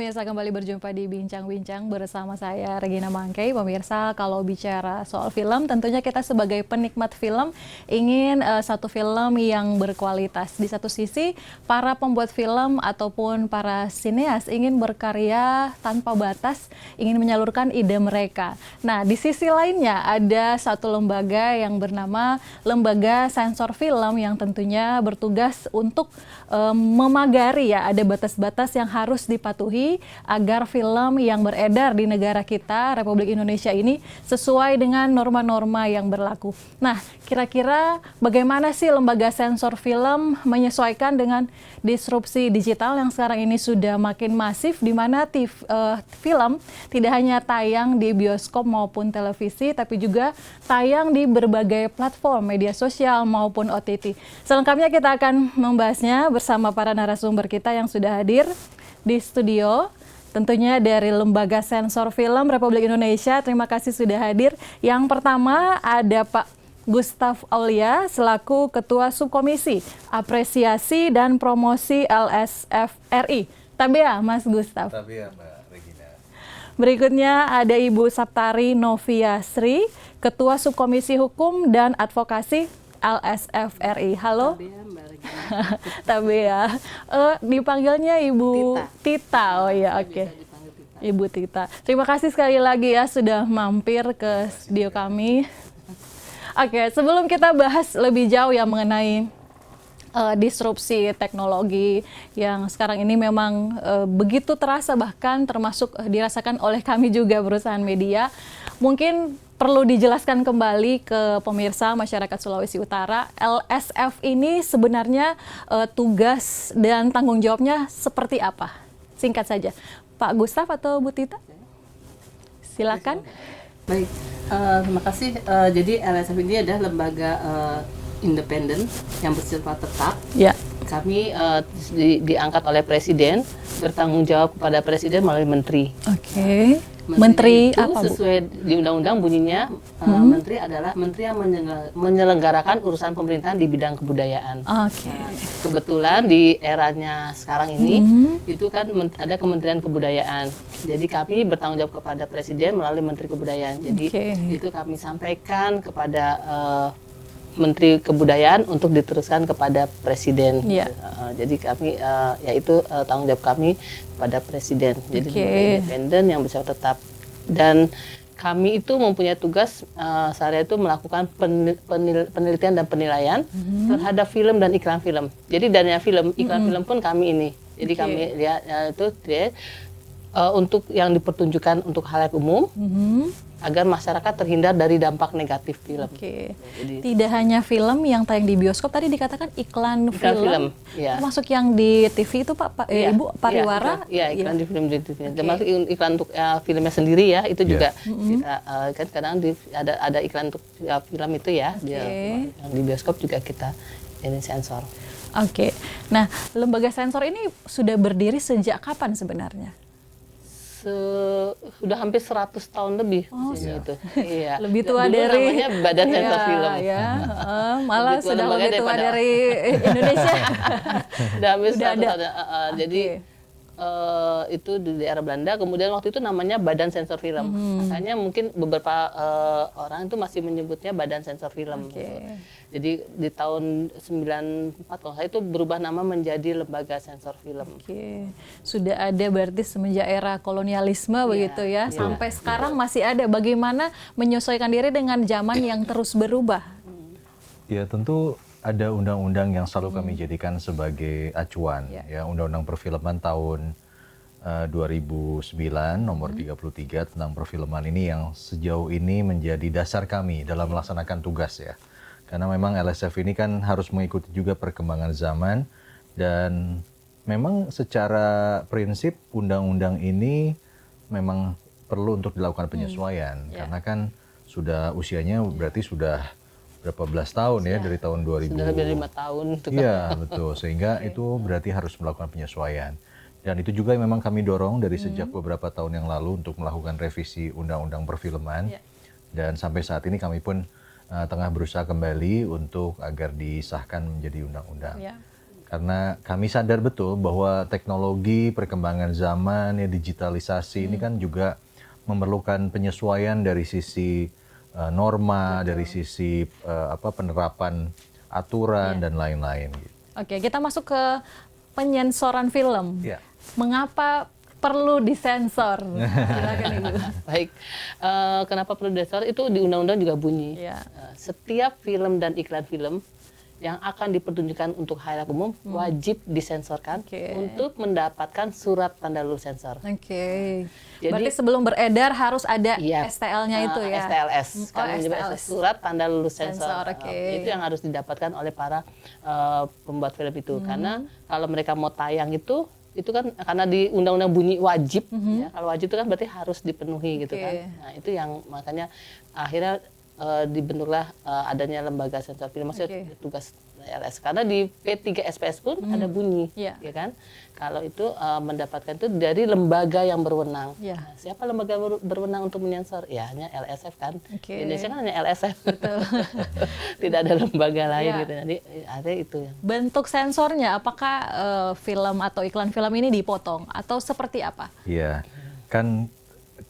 pemirsa, kembali berjumpa di Bincang-Bincang bersama saya Regina Mangkei. Pemirsa, kalau bicara soal film, tentunya kita sebagai penikmat film ingin satu film yang berkualitas. Di satu sisi, para pembuat film ataupun para sineas ingin berkarya tanpa batas, ingin menyalurkan ide mereka. Nah, di sisi lainnya ada satu lembaga yang bernama Lembaga Sensor Film yang tentunya bertugas untuk memagari ya, ada batas-batas yang harus dipatuhi agar film yang beredar di negara kita, Republik Indonesia ini, sesuai dengan norma-norma yang berlaku. Nah, kira-kira bagaimana sih lembaga sensor film menyesuaikan dengan disrupsi digital yang sekarang ini sudah makin masif, di mana film tidak hanya tayang di bioskop maupun televisi, tapi juga tayang di berbagai platform media sosial maupun OTT. Selengkapnya kita akan membahasnya bersama para narasumber kita yang sudah hadir di studio. Tentunya dari Lembaga Sensor Film Republik Indonesia. Terima kasih sudah hadir. Yang pertama ada Pak Gustaf Aulia selaku Ketua Subkomisi Apresiasi dan Promosi LSF-RI. Tabea, Mas Gustaf. Tabea, Mbak Regina. Berikutnya ada Ibu Saptari Noviasri, Ketua Subkomisi Hukum dan Advokasi LSF-RI. Halo. Tabea, Mbak Regina. Tabea. Dipanggilnya Ibu Tita. Oh ya, oke. Bisa dipanggil Tita. Ibu Tita. Terima kasih sekali lagi ya sudah mampir ke studio kami. Oke, sebelum kita bahas lebih jauh ya mengenai disrupsi teknologi yang sekarang ini memang begitu terasa, bahkan termasuk dirasakan oleh kami juga perusahaan media. Mungkin perlu dijelaskan kembali ke pemirsa masyarakat Sulawesi Utara, LSF ini sebenarnya tugas dan tanggung jawabnya seperti apa? Singkat saja. Pak Gustaf atau Bu Tita? Silakan. Baik, terima kasih. Jadi LSF ini adalah lembaga independen yang bersifat tetap. Ya. Kami diangkat oleh Presiden, bertanggung jawab kepada Presiden melalui Menteri. Oke. Menteri itu apa, Bu? sesuai di undang-undang bunyinya, Menteri adalah Menteri yang menyelenggarakan urusan pemerintahan di bidang kebudayaan. Oke. Kebetulan di eranya sekarang ini itu kan ada Kementerian Kebudayaan. Jadi kami bertanggung jawab kepada Presiden melalui Menteri Kebudayaan. Jadi itu kami sampaikan kepada Menteri Kebudayaan untuk diteruskan kepada Presiden. Yeah. Jadi kami yaitu tanggung jawab kami kepada Presiden. Jadi lembaga independen yang bersifat tetap. Dan kami itu mempunyai tugas saya itu melakukan penelitian dan penilaian terhadap film dan iklan film. Jadi dana film, iklan film pun kami ini. Jadi kami lihat itu untuk yang dipertunjukkan untuk halayak umum. Agar masyarakat terhindar dari dampak negatif film. Oke. Tidak hanya film yang tayang di bioskop, tadi dikatakan iklan film. Ya. Termasuk yang di TV itu Pak Ibu Pariwara. Iya, iklan di film di TV. Termasuk iklan untuk filmnya sendiri ya, itu juga kita kan kadang ada iklan untuk film itu ya, yang di bioskop juga kita ini sensor. Oke. Nah, lembaga sensor ini sudah berdiri sejak kapan sebenarnya? Sudah hampir 100 tahun lebih itu. Iya. Lebih tua dulu dari namanya Badan Sensor Film. Ya, malah sudah lebih tua dari Indonesia. Sudah hampir 100 ada. tahun. Jadi itu di daerah Belanda. Kemudian waktu itu namanya Badan Sensor Film. Makanya mungkin beberapa orang itu masih menyebutnya Badan Sensor Film. Jadi di tahun 94 kalau saya itu berubah nama menjadi Lembaga Sensor Film. Sudah ada berarti semenjak era kolonialisme begitu ya, sampai sekarang masih ada. Bagaimana menyesuaikan diri dengan zaman yang terus berubah? Ya tentu ada undang-undang yang selalu kami jadikan sebagai acuan, ya Undang-Undang Perfilman tahun 2009 nomor 33 tentang perfilman ini yang sejauh ini menjadi dasar kami dalam melaksanakan tugas ya. Karena memang LSF ini kan harus mengikuti juga perkembangan zaman dan memang secara prinsip undang-undang ini memang perlu untuk dilakukan penyesuaian karena kan sudah usianya berarti sudah berapa belas tahun ya dari tahun 2000. Sudah lebih dari 5 tahun. Iya betul, sehingga itu berarti harus melakukan penyesuaian. Dan itu juga memang kami dorong dari sejak beberapa tahun yang lalu untuk melakukan revisi undang-undang perfilman. Dan sampai saat ini kami pun tengah berusaha kembali untuk agar disahkan menjadi undang-undang. Karena kami sadar betul bahwa teknologi, perkembangan zaman, ya digitalisasi ini kan juga memerlukan penyesuaian dari sisi norma, dari sisi penerapan aturan dan lain-lain. Oke, kita masuk ke penyensoran film. Ya. Mengapa perlu disensor? Silakan Ibu. Baik, kenapa perlu disensor? Itu di undang-undang juga bunyi. Ya. Setiap film dan iklan film yang akan dipertunjukkan untuk khalayak umum wajib disensorkan untuk mendapatkan surat tanda lulus sensor. Oke. Jadi, berarti sebelum beredar harus ada STL-nya itu ya? STLS. Kami menyebut STLS. Surat tanda lulus sensor. Oke. Itu yang harus didapatkan oleh para pembuat film itu. Karena kalau mereka mau tayang itu kan karena di undang-undang bunyi wajib. Ya, kalau wajib itu kan berarti harus dipenuhi gitu kan. Nah itu yang makanya akhirnya dibentuklah adanya lembaga sensor film, maksudnya tugas LS, karena di P3 SPS pun ada bunyi, ya kan? Kalau itu mendapatkan itu dari lembaga yang berwenang. Nah, siapa lembaga berwenang untuk menyensor? Ya hanya LSF kan. Di Indonesia kan hanya LSF. Betul. Tidak ada lembaga lain gitu. Jadi ada itu. Bentuk sensornya apakah film atau iklan film ini dipotong atau seperti apa? Iya, kan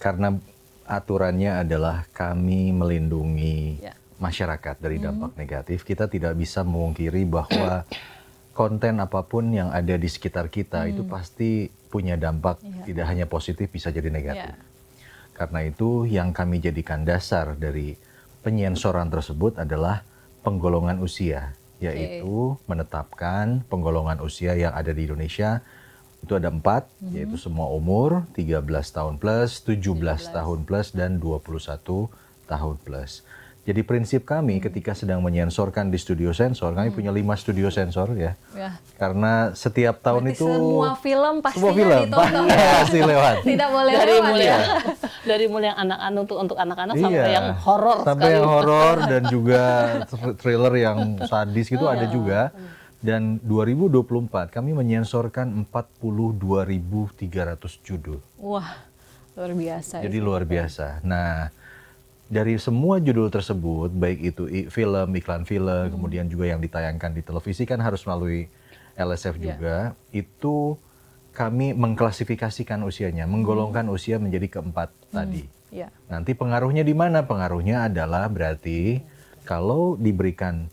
karena aturannya adalah kami melindungi masyarakat dari dampak negatif. Kita tidak bisa memungkiri bahwa konten apapun yang ada di sekitar kita itu pasti punya dampak, tidak hanya positif, bisa jadi negatif. Karena itu yang kami jadikan dasar dari penyensoran tersebut adalah penggolongan usia, yaitu menetapkan penggolongan usia yang ada di Indonesia. Itu ada 4, yaitu semua umur, 13 tahun plus, 17 tahun plus, dan 21 tahun plus. Jadi prinsip kami ketika sedang menyensorkan di studio sensor, kami punya 5 studio sensor ya. Karena setiap tahun berarti itu semua film pastinya ditonton. Pasti lewat. Tidak boleh dari lewat mulai ya. Dari mulai yang anak-anak untuk anak-anak sampai yang horor sampai yang horor dan juga thriller yang sadis gitu ada juga. Dan 2024 kami menyensorkan 42.300 judul. Wah, luar biasa. Jadi luar biasa. Nah, dari semua judul tersebut, baik itu film, iklan film, kemudian juga yang ditayangkan di televisi kan harus melalui LSF juga, itu kami mengklasifikasikan usianya, menggolongkan usia menjadi keempat tadi. Nanti pengaruhnya di mana? Pengaruhnya adalah berarti kalau diberikan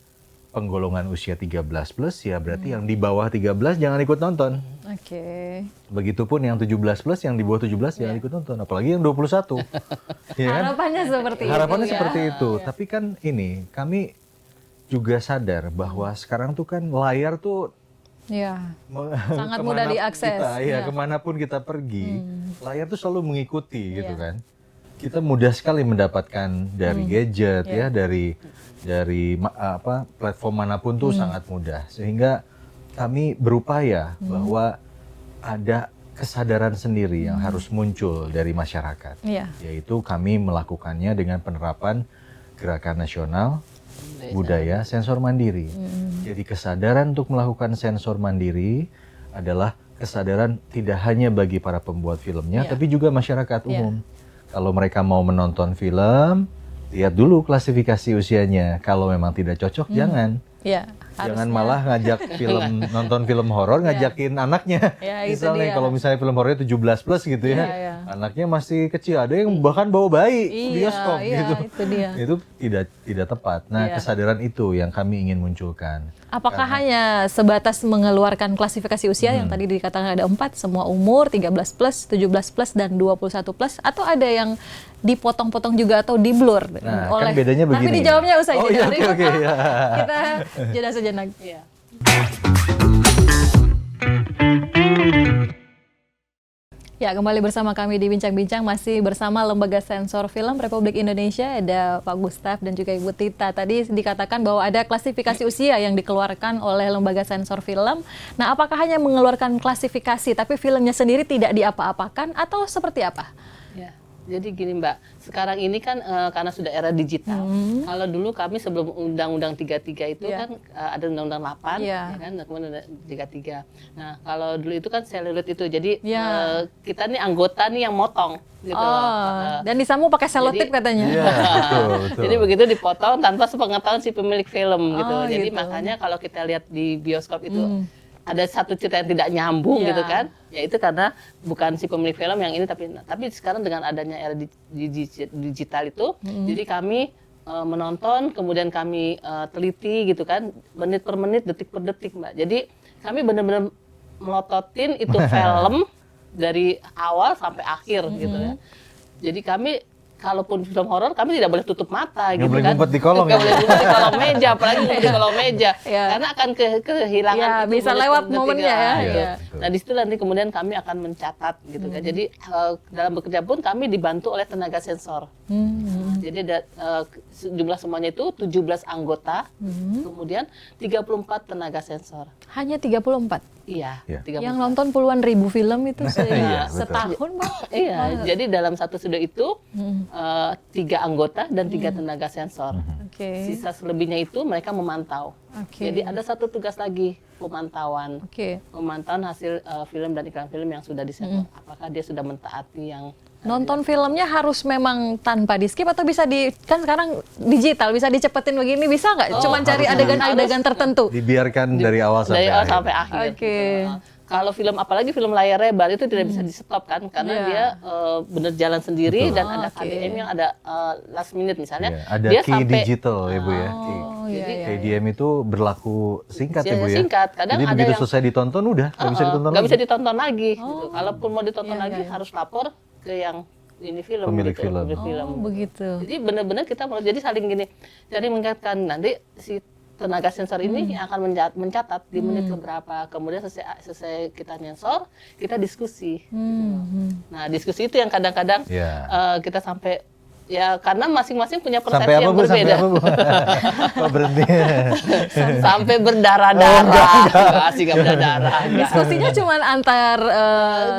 penggolongan usia 13 plus ya berarti yang di bawah 13 jangan ikut nonton. Begitupun yang 17 plus, yang di bawah 17 jangan ikut nonton, apalagi yang 21. Ya kan? Harapannya seperti itu. Harapannya seperti itu. Tapi kan ini kami juga sadar bahwa sekarang tuh kan layar tuh sangat mudah diakses. Kemanapun kita pergi, layar tuh selalu mengikuti gitu kan. Kita mudah sekali mendapatkan dari gadget ya, dari platform manapun tuh sangat mudah. Sehingga kami berupaya bahwa ada kesadaran sendiri yang harus muncul dari masyarakat. Yaitu kami melakukannya dengan penerapan Gerakan Nasional Budaya Sensor Mandiri. Jadi kesadaran untuk melakukan sensor mandiri adalah kesadaran tidak hanya bagi para pembuat filmnya, tapi juga masyarakat umum. Kalau mereka mau menonton film, lihat dulu klasifikasi usianya. Kalau memang tidak cocok, jangan. Jangan malah ngajak nonton film horor, ngajakin anaknya. Misalnya kalau misalnya film horornya 17 plus gitu ya, anaknya masih kecil. Ada yang bahkan bawa bayi bioskop gitu. Itu tidak tepat. Nah, kesadaran itu yang kami ingin munculkan. Apakah hanya sebatas mengeluarkan klasifikasi usia yang tadi dikatakan ada 4, semua umur, 13 plus, 17 plus, dan 21 plus, atau ada yang dipotong-potong juga atau di-blur kan bedanya begini. Tapi dijawabnya usai jeda. Ya. Kita jeda sejenak. Ya, kembali bersama kami di Bincang-Bincang, masih bersama Lembaga Sensor Film Republik Indonesia, ada Pak Gustaf dan juga Ibu Tita. Tadi dikatakan bahwa ada klasifikasi usia yang dikeluarkan oleh Lembaga Sensor Film. Nah, apakah hanya mengeluarkan klasifikasi, tapi filmnya sendiri tidak diapa-apakan, atau seperti apa? Jadi gini Mbak, sekarang ini kan karena sudah era digital. Kalau dulu kami sebelum Undang-Undang 33 itu kan ada Undang-Undang 8, ya kan, kemudian ada 33. Nah kalau dulu itu kan seluloid itu, jadi kita nih anggota nih yang motong. Gitu. Dan disamu pakai selotip katanya. Betul. Jadi begitu dipotong tanpa sepengetahuan si pemilik film gitu. Jadi makanya kalau kita lihat di bioskop itu ada satu cerita yang tidak nyambung Iya. gitu kan. Ya itu karena bukan si pemilik film yang ini, tapi sekarang dengan adanya era digital itu, jadi kami menonton, kemudian kami teliti gitu kan, menit per menit, detik per detik, Mbak. Jadi kami benar-benar melototin itu film dari awal sampai akhir gitu ya. Jadi kami kalaupun film horor kami tidak boleh tutup mata Nggak gitu boleh kan. ngumpet di kolong Nggak ya? boleh ngumpet di kolong meja, apalagi ngumpet di kolong meja. Iya. Karena akan kehilangan Iya, itu bisa menit lewat per detik, momennya ya, gitu. iya. Nah, di situ nanti kemudian kami akan mencatat gitu kan. Jadi dalam bekerja pun kami dibantu oleh tenaga sensor. Jadi ada jumlah semuanya itu 17 anggota, kemudian 34 tenaga sensor. Hanya 34. Iya, Iya. 34. Yang nonton puluhan ribu film itu Iya, betul. setahun, Bang. Iya, jadi dalam satu studio itu 3 anggota dan 3 tenaga sensor. Oke. Sisa selebihnya itu mereka memantau. Oke. Jadi ada satu tugas lagi, pemantauan. Oke. Pemantauan hasil film dan iklan film yang sudah disensor. Apakah dia sudah mentaati yang Nonton filmnya harus memang tanpa di skip atau bisa kan sekarang digital bisa dicepetin begini, bisa nggak? Cuman cari adegan-adegan tertentu. Dibiarkan dari awal sampai dari awal akhir. sampai akhir. Oke. Gitu. Kalau film, apalagi film layar lebar itu tidak bisa di stop kan, karena Iya. dia bener jalan sendiri. Betul. Dan ada oke. KDM yang ada last minute misalnya. Iya, ada dia key sampai digital ya Bu ya. Oh, iya, iya. KDM itu berlaku singkat ya Bu ya. Singkat. Kadang Jadi ada begitu yang selesai ditonton udah nggak bisa ditonton nggak lagi. bisa ditonton lagi. Gitu. Kalaupun mau ditonton Iya, lagi iya. harus lapor ke yang ini film, Pemilik gitu, film. pemilik film. Oh, begitu. Jadi benar-benar kita jadi saling gini, jadi mengingatkan nanti si tenaga sensor ini yang akan mencatat di menit keberapa, kemudian selesai kita nyensor, kita diskusi. Nah, diskusi itu yang kadang-kadang Iya. kita sampai ya karena masing-masing punya Sampai persepsi apa yang Bu? Sampai berbeda. apa Bu? Kok berhenti? Sampai berdarah-darah. Enggak sih, enggak berdarah. enggak. Diskusinya cuma antar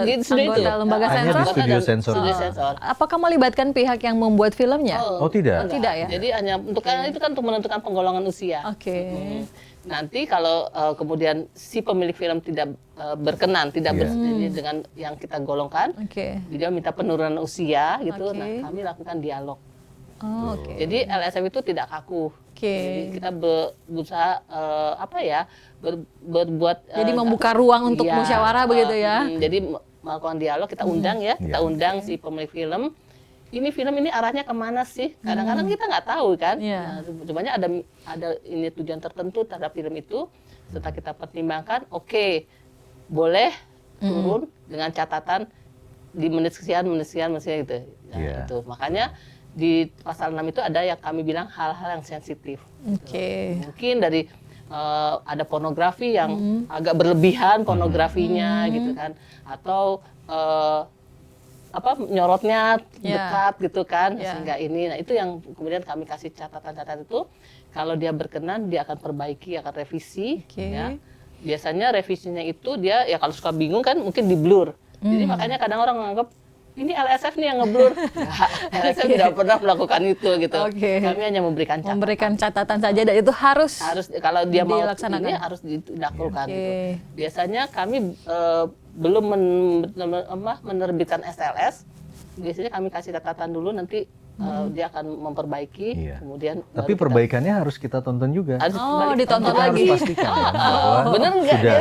Di studio anggota itu. lembaga Hanya di sensor. studio sensor. Studio sensor. Apakah melibatkan pihak yang membuat filmnya? Oh tidak. Enggak. Tidak ya? Jadi hanya untuk itu kan untuk menentukan penggolongan usia. Oke. Nanti kalau kemudian si pemilik film tidak berkenan, tidak Iya. bersetuju dengan yang kita golongkan, Oke. dia minta penurunan usia gitu. Oke. Nah, kami lakukan dialog. Oh, oke. Jadi LSF itu tidak kaku. Oke. Jadi kita berusaha berbuat Jadi membuka ruang untuk iya, musyawarah begitu ya? Jadi melakukan dialog, kita undang ya, kita Iya. undang si pemilik film. Ini film ini arahnya kemana sih? Kadang-kadang kita nggak tahu kan. Iya. Nah, sebenarnya ada ini tujuan tertentu terhadap film itu. Setelah kita pertimbangkan, oke, boleh turun dengan catatan di menit sekian gitu. Nah, Iya. itu makanya di pasal 6 itu ada yang kami bilang hal-hal yang sensitif. Oke. Mungkin dari ada pornografi yang agak berlebihan pornografinya gitu kan, atau nyorotnya Ya. dekat gitu kan, Ya. sehingga ini. Nah, itu yang kemudian kami kasih catatan-catatan itu. Kalau dia berkenan, dia akan perbaiki, akan revisi. Oke. Ya. Biasanya revisinya itu dia ya kalau suka bingung kan mungkin di blur. Jadi makanya kadang orang menganggap ini LSF nih yang ngeblur. Nggak, LSF tidak pernah melakukan itu gitu. Oke. Kami hanya memberikan catatan. Memberikan catatan saja dan itu harus Kalau dia mau dilaksanakan. ini harus dilakukan Oke. gitu. Biasanya kami belum menerbitkan SLS. Biasanya kami kasih catatan dulu, nanti dia akan memperbaiki. Iya. Kemudian Tapi perbaikannya harus kita tonton juga. harus Oh, balik. ditonton Kita lagi. harus pastikan kan, bahwa Bener nggak? sudah.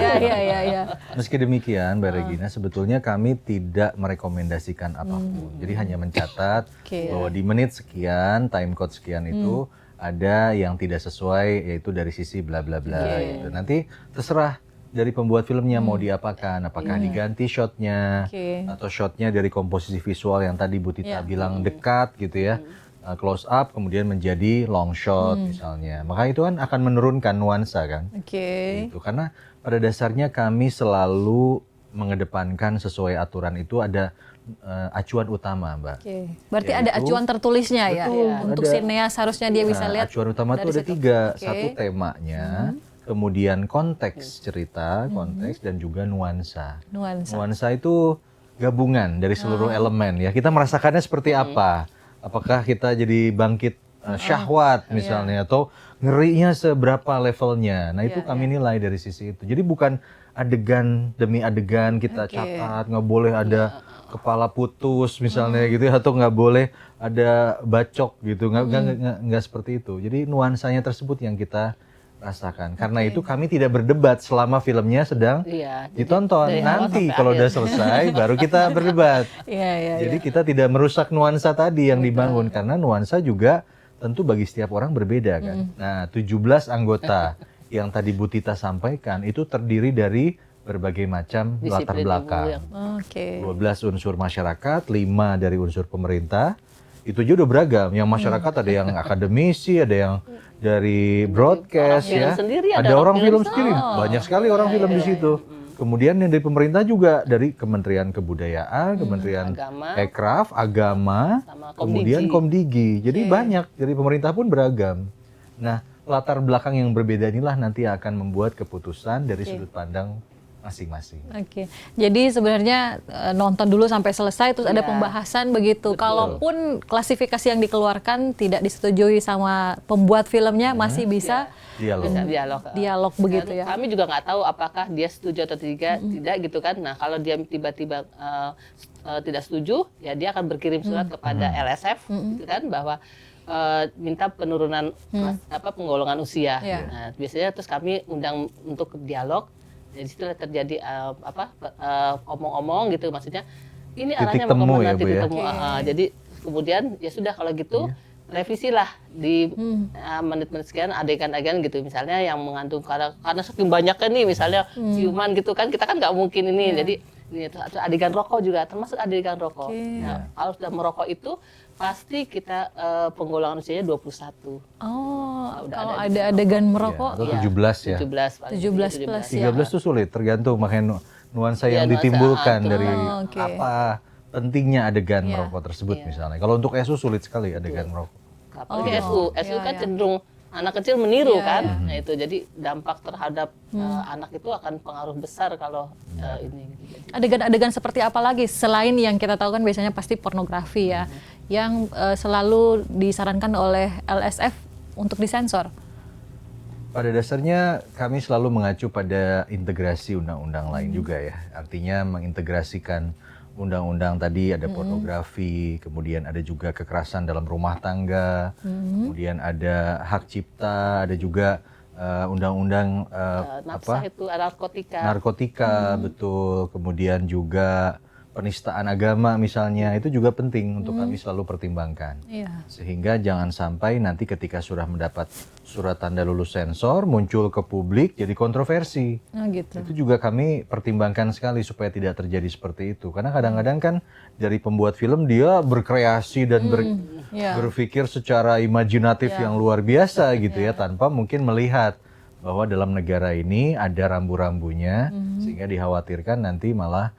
Iya. Meski demikian, Mbak Regina, sebetulnya kami tidak merekomendasikan apapun. Jadi hanya mencatat Oke. bahwa di menit sekian, time code sekian itu ada yang tidak sesuai, yaitu dari sisi bla bla bla. Oke. Gitu. Nanti terserah dari pembuat filmnya mau diapakan, apakah diganti shotnya, Oke. atau shotnya dari komposisi visual yang tadi Bu Tita Iya. bilang dekat gitu ya. Close up kemudian menjadi long shot misalnya. Maka itu kan akan menurunkan nuansa kan. Oke. Gitu. Karena pada dasarnya kami selalu mengedepankan sesuai aturan itu ada acuan utama, Mbak. Oke. Berarti Yaitu- ada acuan tertulisnya ya. Betul, Untuk ada. sineas harusnya dia bisa Nah, lihat. acuan utama itu dari ada situ. 3. Oke. Satu temanya, kemudian konteks cerita, konteks dan juga nuansa. Nuansa. Nuansa itu gabungan dari seluruh elemen ya. Kita merasakannya seperti apa? Apakah kita jadi bangkit syahwat misalnya atau ngerinya seberapa levelnya. Nah, itu Iya, kami nilai dari sisi itu. Jadi bukan adegan demi adegan kita Oke. catat, nggak boleh ada kepala putus misalnya gitu ya, atau nggak boleh ada bacok gitu. Nggak seperti itu. Jadi nuansanya tersebut yang kita rasakan. Karena itu kami tidak berdebat selama filmnya sedang Iya, jadi ditonton. dari awal Nanti sampai kalau akhir. udah selesai baru kita berdebat. Iya, iya, Jadi kita tidak merusak nuansa tadi yang dibangun, karena nuansa juga tentu bagi setiap orang berbeda kan. Nah, 17 anggota yang tadi Bu Tita sampaikan itu terdiri dari berbagai macam latar Disiplin belakang. ibu yang Oke. 12 unsur masyarakat, 5 dari unsur pemerintah. Itu juga udah beragam. Yang masyarakat ada yang akademisi, ada yang dari broadcast Orang ya. film sendiri, Ada orang film sendiri. Banyak sekali orang film di situ. Kemudian yang dari pemerintah juga dari Kementerian Kebudayaan, Kementerian Agama, Ekraf, Agama, sama kemudian Komdigi. Jadi banyak, dari pemerintah pun beragam. Nah, latar belakang yang berbeda inilah nanti akan membuat keputusan dari sudut pandang masing-masing. Oke, jadi sebenarnya nonton dulu sampai selesai, terus ada Iya. pembahasan begitu. Kalaupun klasifikasi yang dikeluarkan tidak disetujui sama pembuat filmnya, masih bisa Dialog. bisa dialog. dialog begitu ya. Kami juga nggak tahu apakah dia setuju atau tidak gitu kan. Nah, kalau dia tiba-tiba tidak setuju, ya dia akan berkirim surat kepada LSF gitu kan, bahwa minta penurunan penggolongan usia. Iya. Nah, biasanya terus kami undang untuk dialog. Jadi situ terjadi omong-omong gitu, maksudnya ini Titik arahnya mau temu kemana, ya, Bu, titik ya? temu. Jadi kemudian ya sudah kalau gitu revisilah di menit-menit sekian adegan-adegan gitu, misalnya yang mengandung karena saking banyaknya nih, misalnya ciuman gitu kan, kita kan nggak mungkin ini. Jadi ini terus adegan rokok juga termasuk adegan rokok. Nah, kalau sudah merokok itu pasti kita penggolongan usianya 21. Oh, udah kalau ada ada adegan merokok, Atau Iya, 17 ya. 17 paling 17 sedikit, plus 17. ya. 13 itu sulit, tergantung makanya nuansa Iya, yang nuansa, ditimbulkan betul. dari Oke. apa pentingnya adegan Iya. merokok tersebut misalnya. Kalau untuk SU sulit sekali adegan merokok. Apalagi SU iya, kan iya. cenderung anak kecil meniru Iya, kan. iya. Nah itu jadi dampak terhadap anak itu akan pengaruh besar kalau ini. Gitu. Jadi, adegan-adegan seperti apa lagi selain yang kita tahu kan biasanya pasti pornografi ya, yang selalu disarankan oleh LSF untuk disensor. Pada dasarnya kami selalu mengacu pada integrasi undang-undang lain juga ya. Artinya mengintegrasikan undang-undang tadi ada pornografi, kemudian ada juga kekerasan dalam rumah tangga, kemudian ada hak cipta, ada juga undang-undang nafsah itu narkotika. narkotika, betul. Kemudian juga penistaan agama misalnya, itu juga penting untuk kami selalu pertimbangkan. Iya. Sehingga jangan sampai nanti ketika sudah mendapat surat tanda lulus sensor muncul ke publik jadi kontroversi. Oh gitu. Itu juga kami pertimbangkan sekali supaya tidak terjadi seperti itu. Karena kadang-kadang kan dari pembuat film dia berkreasi dan Iya. berpikir secara imajinatif yang luar biasa gitu ya, tanpa mungkin melihat bahwa dalam negara ini ada rambu-rambunya, sehingga dikhawatirkan nanti malah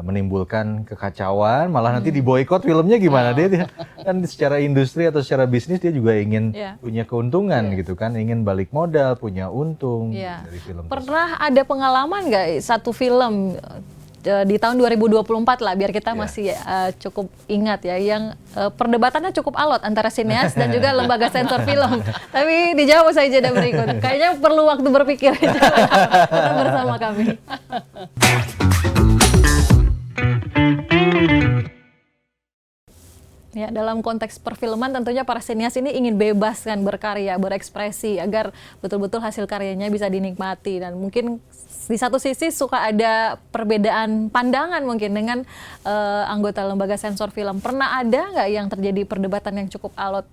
menimbulkan kekacauan, malah nanti diboikot filmnya gimana. Dia kan secara industri atau secara bisnis dia juga ingin Iya. punya keuntungan gitu kan, ingin balik modal, punya untung Iya. dari film tersebut. Pernah ada pengalaman nggak satu film di tahun 2024 lah, biar kita masih cukup ingat ya, yang perdebatannya cukup alot antara sineas dan juga lembaga sensor film. Tapi dijawab saya jeda berikut. Kayaknya perlu waktu berpikir. Tetap bersama kami. Ya, dalam konteks perfilman tentunya para sinias ini ingin bebas kan berkarya, berekspresi agar betul-betul hasil karyanya bisa dinikmati, dan mungkin di satu sisi suka ada perbedaan pandangan mungkin dengan anggota lembaga sensor film. Pernah ada nggak yang terjadi perdebatan yang cukup alot?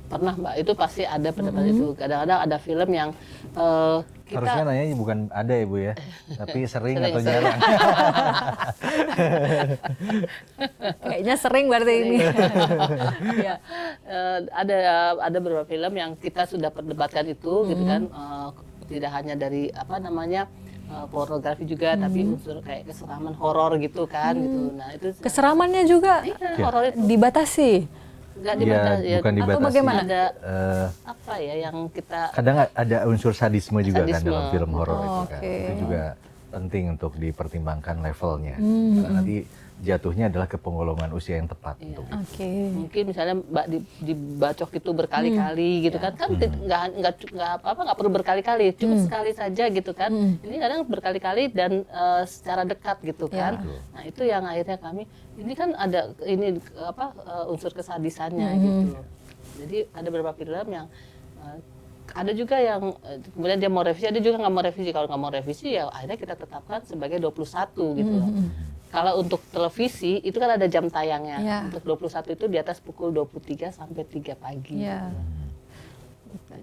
Pernah Mbak, itu pasti ada perdebatan itu. Kadang-kadang ada film yang Harusnya kita nanya bukan ada ya Bu ya, tapi sering atau sering. jarang. Kayaknya sering berarti ini. Ya. ada beberapa film yang kita sudah perdebatkan itu gitu kan, tidak hanya dari pornografi juga, tapi unsur kayak keseraman horor gitu kan gitu. Nah itu Keseramannya juga horor itu dibatasi. nggak Iya, dibatasi bukan Atau dibatasi. bagaimana? ada Eh, apa ya yang kita kadang ada unsur sadisme juga kan Sadisme. dalam film horor itu kan. Oke. Itu juga penting untuk dipertimbangkan levelnya. Karena nanti jatuhnya adalah ke penggolongan usia yang tepat untuk itu. Oke. mungkin misalnya Mbak dibacok itu berkali-kali gitu kan nggak perlu berkali-kali, cukup sekali saja gitu kan. Ini kadang berkali-kali dan secara dekat gitu kan. Nah itu yang akhirnya kami ini kan ada unsur kesadisannya gitu. Jadi ada beberapa film yang ada juga yang kemudian dia mau revisi, ada juga nggak mau revisi. Kalau nggak mau revisi ya akhirnya kita tetapkan sebagai 21 gitu loh. Kalau untuk televisi itu kan ada jam tayangnya. Yeah. Untuk 21 itu di atas pukul 23 sampai 3 pagi. Yeah.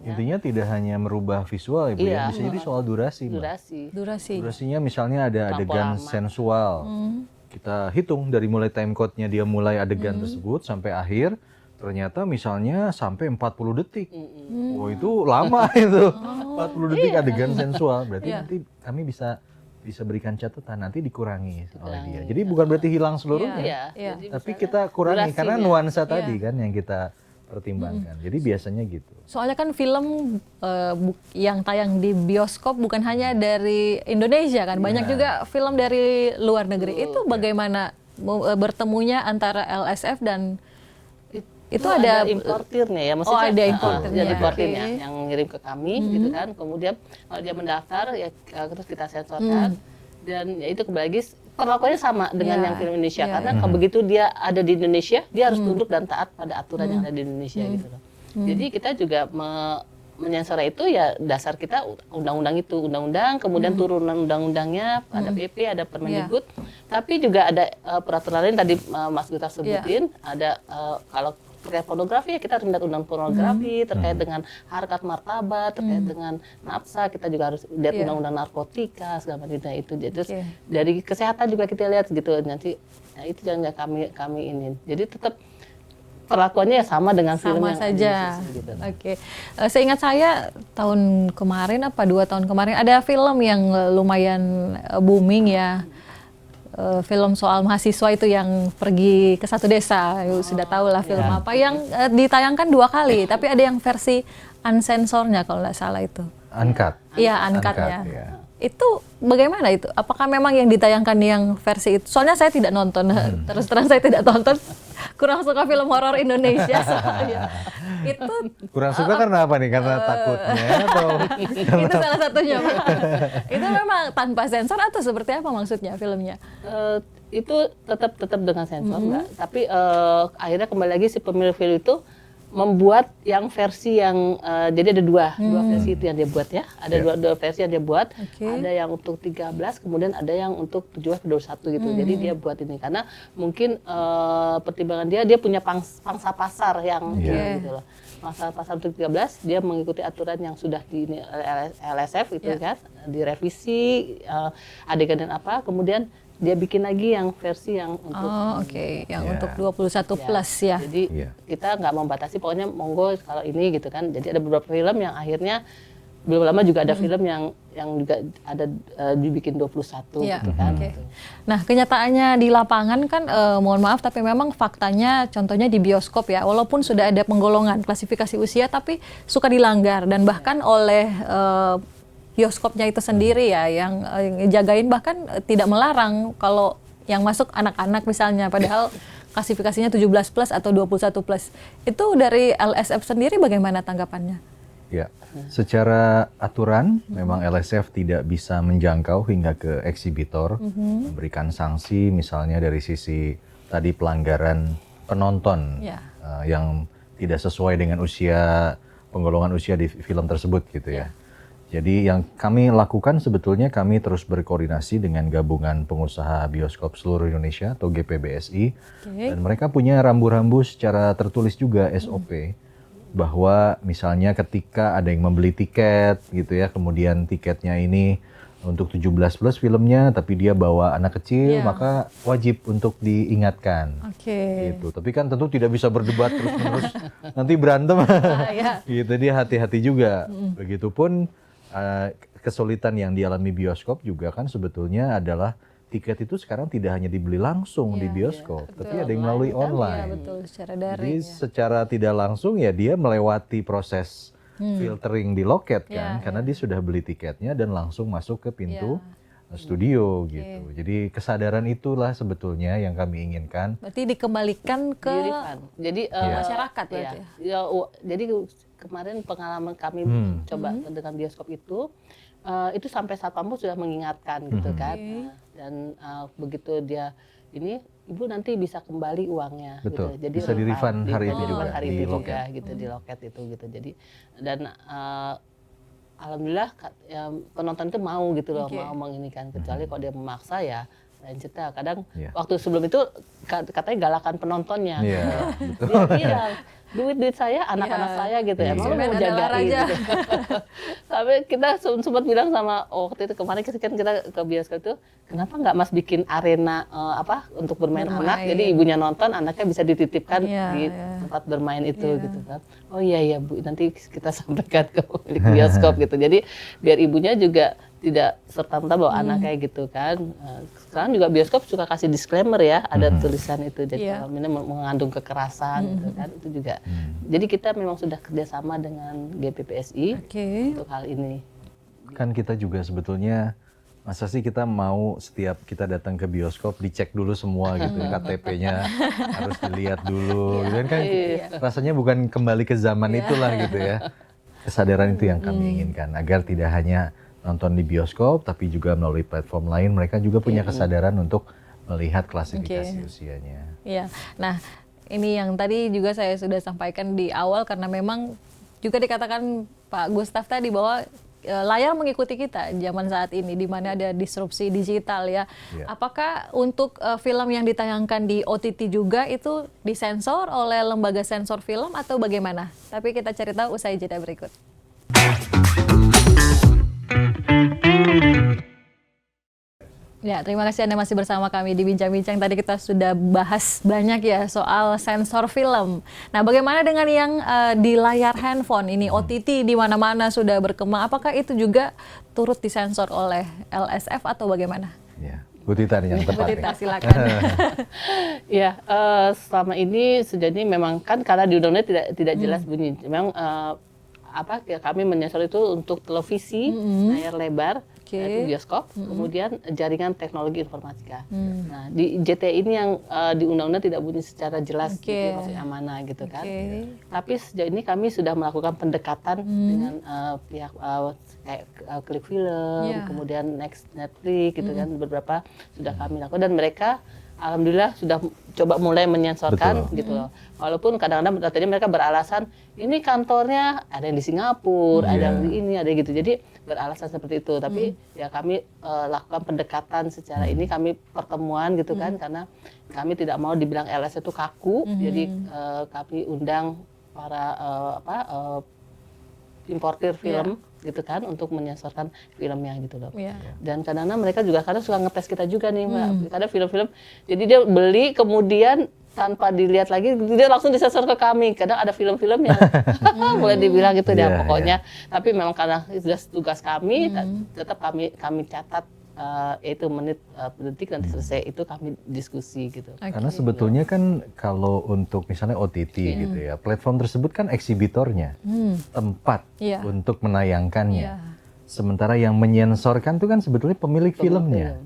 Intinya tidak hanya merubah visual ya Bu, ya, bisa jadi soal durasi. Mbak. Durasi. Durasinya misalnya ada Terlampau adegan lama. sensual. Kita hitung dari mulai time code-nya dia mulai adegan tersebut sampai akhir, ternyata misalnya sampai 40 detik. Oh itu lama itu. 40 detik adegan sensual. Berarti nanti kami bisa berikan catatan, nanti dikurangi oleh dia. Jadi bukan berarti hilang seluruhnya. Iya. Tapi kita kurangi karena nuansa tadi Iya. kan yang kita pertimbangkan. Jadi biasanya gitu. Soalnya kan film yang tayang di bioskop bukan hanya dari Indonesia kan, banyak juga film dari luar negeri. Itu bagaimana bertemunya antara LSF dan itu ada importirnya ya, Oh, ada importirnya. Ada importirnya yang ngirim ke kami gitu kan. Kemudian kalau dia mendaftar ya terus kita sensorkan dan ya itu kembali lagi perlakuannya sama dengan yang film Indonesia karena kalau begitu dia ada di Indonesia dia harus tunduk dan taat pada aturan yang ada di Indonesia gitu loh. Jadi kita juga menyensor itu ya dasar kita undang-undang itu, undang-undang, kemudian turunan undang-undangnya, ada PP, ada Permendikbud, tapi juga ada peraturan lain tadi Mas Gita sebutin, ada kalau terkait pornografi ya kita harus melihat undang pornografi, terkait dengan harkat martabat, terkait dengan nafsa kita juga harus lihat undang-undang narkotika segala macam itu. Terus dari kesehatan juga kita lihat gitu nanti, nah itu yang kami ini. Jadi tetap perlakuannya ya sama dengan film sama yang saja. gitu. Oke. Seingat saya tahun kemarin 2 tahun kemarin ada film yang lumayan booming ya. Film soal mahasiswa itu yang pergi ke satu desa, sudah tahu lah film apa yang ditayangkan 2 kali, tapi ada yang versi unsensornya kalau nggak salah itu. Uncut. Iya, uncut-nya. Uncut, ya. Itu bagaimana itu? Apakah memang yang ditayangkan yang versi itu? Soalnya saya tidak nonton, terus terang saya tidak nonton. Kurang suka film horor Indonesia soalnya. Itu Kurang suka karena apa nih? Karena takutnya atau itu salah satunya, Pak. Itu memang tanpa sensor atau seperti apa maksudnya filmnya? Itu tetap dengan sensor Mbak. Tapi akhirnya kembali lagi si pemilik film itu membuat yang versi yang jadi ada dua versi itu yang dia buat ya. Ada dua versi yang dia buat. Ada yang untuk 13, kemudian ada yang untuk 17 ke 21 gitu. Jadi dia buat ini karena mungkin pertimbangan dia punya pangsa pasar yang gitu loh. Pangsa pasar untuk 13 dia mengikuti aturan yang sudah di LSF itu kan, direvisi adegan dan apa, kemudian dia bikin lagi yang versi yang untuk yang untuk 21 plus ya. Jadi kita nggak membatasi, pokoknya monggo kalau ini gitu kan. Jadi ada beberapa film yang akhirnya belum lama juga ada film yang juga ada dibikin 21 gitu kan. Nah, kenyataannya di lapangan kan mohon maaf tapi memang faktanya contohnya di bioskop ya, walaupun sudah ada penggolongan klasifikasi usia tapi suka dilanggar dan bahkan oleh bioskopnya itu sendiri ya yang jagain bahkan tidak melarang kalau yang masuk anak-anak misalnya padahal klasifikasinya 17 plus atau 21 plus. Itu dari LSF sendiri bagaimana tanggapannya? Ya, secara aturan memang LSF tidak bisa menjangkau hingga ke eksibitor, memberikan sanksi misalnya dari sisi tadi pelanggaran penonton yang tidak sesuai dengan penggolongan usia di film tersebut gitu ya. Jadi yang kami lakukan sebetulnya kami terus berkoordinasi dengan Gabungan Pengusaha Bioskop Seluruh Indonesia atau GPBSI dan mereka punya rambu-rambu secara tertulis juga SOP bahwa misalnya ketika ada yang membeli tiket gitu ya, kemudian tiketnya ini untuk 17 plus filmnya tapi dia bawa anak kecil maka wajib untuk diingatkan. Gitu. Tapi kan tentu tidak bisa berdebat terus-menerus nanti berantem. Gitu, dia hati-hati juga. Begitupun kesulitan yang dialami bioskop juga kan sebetulnya adalah tiket itu sekarang tidak hanya dibeli langsung di bioskop, tapi ada yang melalui online. Secara daring. Jadi secara tidak langsung ya dia melewati proses filtering di loket kan, karena dia sudah beli tiketnya dan langsung masuk ke pintu studio gitu. Jadi kesadaran itulah sebetulnya yang kami inginkan. Berarti dikembalikan ke jadi masyarakat berarti. Jadi kemarin pengalaman kami coba dengan bioskop itu sampai Satpam sudah mengingatkan gitu kan. Dan begitu dia ini ibu nanti bisa kembali uangnya. Betul. Gitu. Jadi Bisa di-refund hari itu juga, hari di itu loket. juga gitu di loket itu gitu. Jadi dan alhamdulillah ya, penonton itu mau gitu loh, mau menginikan. Kecuali kalau dia memaksa ya lain cerita. Kadang waktu sebelum itu katanya galakan penontonnya. Iya, Dia bilang, duit saya, anak-anak saya gitu ya, emang lu mau jagain gitu. Sampai kita sempat bilang sama waktu itu kemarin kan kita ke bioskop itu, kenapa nggak Mas bikin arena untuk bermain anak, jadi ibunya nonton, anaknya bisa dititipkan di tempat bermain itu gitu kan. Oh iya Bu, nanti kita sampaikan ke pemilik bioskop gitu. Jadi biar ibunya juga tidak serta-merta bawa anak kayak gitu kan. Sekarang juga bioskop suka kasih disclaimer ya, ada tulisan itu. Jadi kalau ini mengandung kekerasan gitu kan, itu juga. Jadi kita memang sudah kerjasama dengan GPPSI untuk hal ini. Kan kita juga sebetulnya, masa sih kita mau setiap kita datang ke bioskop dicek dulu semua gitu, KTP-nya harus dilihat dulu, gitu kan rasanya bukan kembali ke zaman itulah gitu ya. Kesadaran itu yang kami inginkan, agar tidak hanya nonton di bioskop, tapi juga melalui platform lain, mereka juga punya kesadaran untuk melihat klasifikasi usianya. Iya, nah ini yang tadi juga saya sudah sampaikan di awal, karena memang juga dikatakan Pak Gustaf tadi bahwa layar mengikuti kita zaman saat ini, di mana ada disrupsi digital ya. Apakah untuk film yang ditayangkan di OTT juga itu disensor oleh lembaga sensor film atau bagaimana? Tapi kita cari tahu usai jeda berikut. Ya, terima kasih Anda masih bersama kami di Bincang-Bincang. Tadi kita sudah bahas banyak ya soal sensor film. Nah, bagaimana dengan yang di layar handphone ini, OTT di mana-mana sudah berkembang. Apakah itu juga turut disensor oleh LSF atau bagaimana? Ya, Bu Tita yang tepat. Bu Tita, silakan. Ya, selama ini sejauh ini memang kan karena di undang-undang tidak jelas bunyi. Memang kami menyensor itu untuk televisi, layar lebar, yaitu bioskop, kemudian jaringan teknologi informatika. Nah, di JT ini yang di undang-undang tidak bunyi secara jelas gitu, maksudnya mana gitu kan. Tapi sejauh ini kami sudah melakukan pendekatan dengan pihak kayak Klik Film, kemudian Netflix gitu kan, beberapa sudah kami lakukan dan mereka alhamdulillah sudah coba mulai menyensorkan gitu loh. Walaupun kadang-kadang tadi mereka beralasan ini kantornya ada yang di Singapura, ada yang di ini, ada gitu. Jadi beralasan seperti itu. Tapi ya kami lakukan pendekatan secara ini, kami pertemuan gitu kan, karena kami tidak mau dibilang LS itu kaku. Jadi kami undang para importir film gitu kan untuk menyensorkan filmnya gitu loh. Dan kadang-kadang mereka juga kadang suka ngetes kita juga nih Mbak. Kadang film-film jadi dia beli kemudian tanpa dilihat lagi dia langsung disensor ke kami. Kadang ada film-film yang boleh dibilang gitu deh pokoknya. Tapi memang karena sudah tugas kami tetap kami catat itu menit detik nanti selesai itu kami diskusi gitu. Karena sebetulnya kan kalau untuk misalnya OTT gitu ya, platform tersebut kan eksibitornya, tempat untuk menayangkannya. Sementara yang menyensorkan itu kan sebetulnya pemilik filmnya.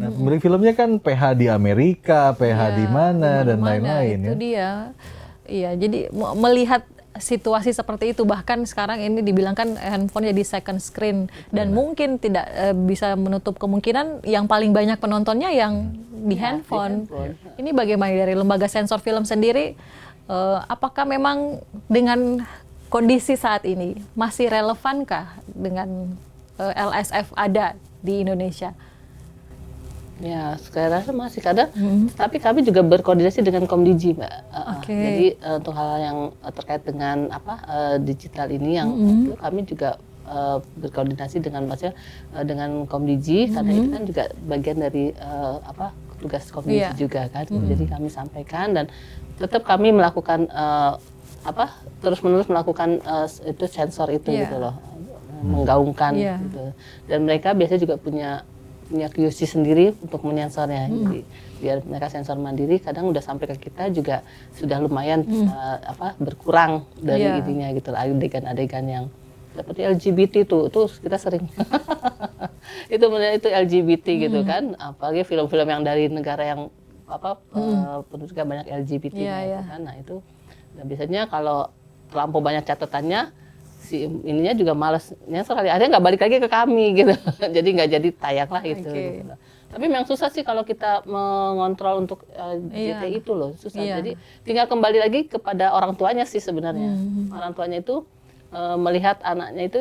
Nah, pemilik filmnya kan PH di Amerika, PH di mana dan lain-lain. Itu dia. Iya, jadi melihat situasi seperti itu, bahkan sekarang ini dibilangkan handphone jadi second screen dan mungkin tidak bisa menutup kemungkinan yang paling banyak penontonnya yang di handphone. Ini bagaimana dari lembaga sensor film sendiri, apakah memang dengan kondisi saat ini masih relevankah dengan LSF ada di Indonesia? Ya, saya rasa masih kadang, tapi kami juga berkoordinasi dengan Komdigi, Mbak. Jadi untuk hal yang terkait dengan digital ini, yang itu kami juga berkoordinasi dengan dengan Komdigi, karena itu kan juga bagian dari tugas Komdigi juga kan. Jadi kami sampaikan dan tetap kami melakukan terus-menerus melakukan itu sensor itu gitu loh, menggaungkan gitu. Dan mereka biasanya juga punya QC sendiri untuk menyensornya. Jadi biar mereka sensor mandiri, kadang udah sampai ke kita juga sudah lumayan berkurang dari ininya gitu, adegan-adegan yang seperti LGBT itu kita sering itu LGBT gitu kan, apalagi film-film yang dari negara yang penduduknya banyak LGBT gitu kan. Nah itu biasanya kalau terlampau banyak catatannya, si ininya juga malas nyensor kali, akhirnya nggak balik lagi ke kami gitu. Jadi nggak jadi tayang lah itu. Gitu. Tapi memang susah sih kalau kita mengontrol untuk Iya. JT itu loh, susah. Iya. Jadi tinggal kembali lagi kepada orang tuanya sih sebenarnya. Orang tuanya itu melihat anaknya itu